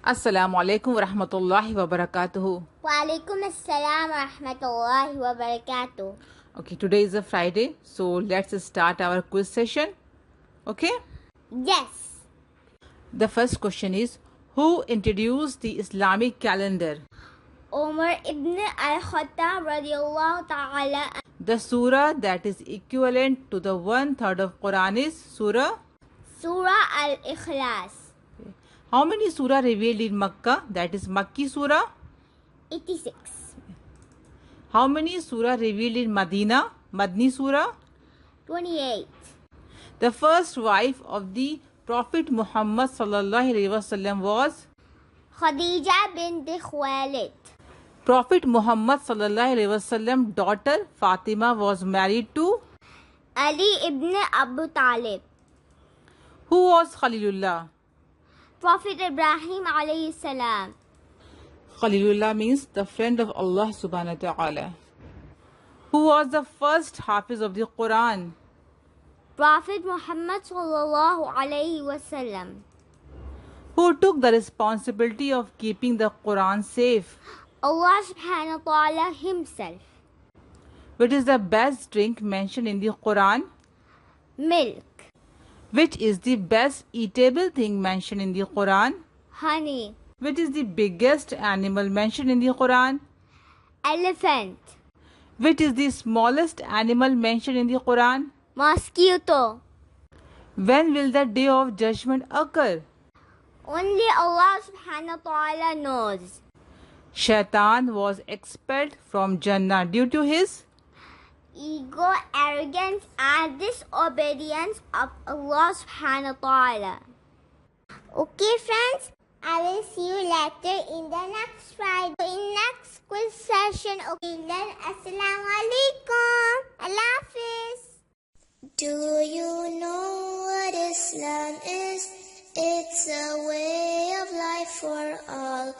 Assalamu alaikum wa rahmatullahi wa barakatuhu. Walaikum assalam wa rahmatullahi wa barakatuh. Okay, today is a Friday, so let's start our quiz session. Okay? Yes. The first question is, who introduced the Islamic calendar? Umar ibn al-Khattab radiyallahu ta'ala. The surah that is equivalent to the 1/3 of Quran is Surah. Surah al-Ikhlas. How many surah revealed in Makkah? That is Makki surah. 86. How many surah revealed in Medina? Madni surah. 28. The first wife of the Prophet Muhammad sallallahu alaihi wasallam was Khadija bint Khuwailid. Prophet Muhammad sallallahu alaihi wasallam daughter Fatima was married to Ali ibn Abu Talib. who was Khalilullah? Prophet Ibrahim alayhi salam. Khalilullah means the friend of Allah subhanahu wa ta'ala. Who was the first Hafiz of the Quran? Prophet Muhammad sallallahu alayhi wasallam. Who took the responsibility of keeping the Quran safe? Allah subhanahu wa ta'ala himself. Which is the best drink mentioned in the Quran? Milk. Which is the best eatable thing mentioned in the Quran? Honey. Which is the biggest animal mentioned in the Quran? Elephant. Which is the smallest animal mentioned in the Quran? Mosquito. When will the day of judgment occur? Only Allah subhanahu wa ta'ala knows. Shaitan was expelled from Jannah due to his Ego, arrogance and disobedience of Allah subhanahu wa ta'ala. Okay friends, I will see you later in the next Friday. In next quiz session. Okay then, Assalamu alaikum. Allah Hafiz. Do you know what Islam is? It's a way of life for all.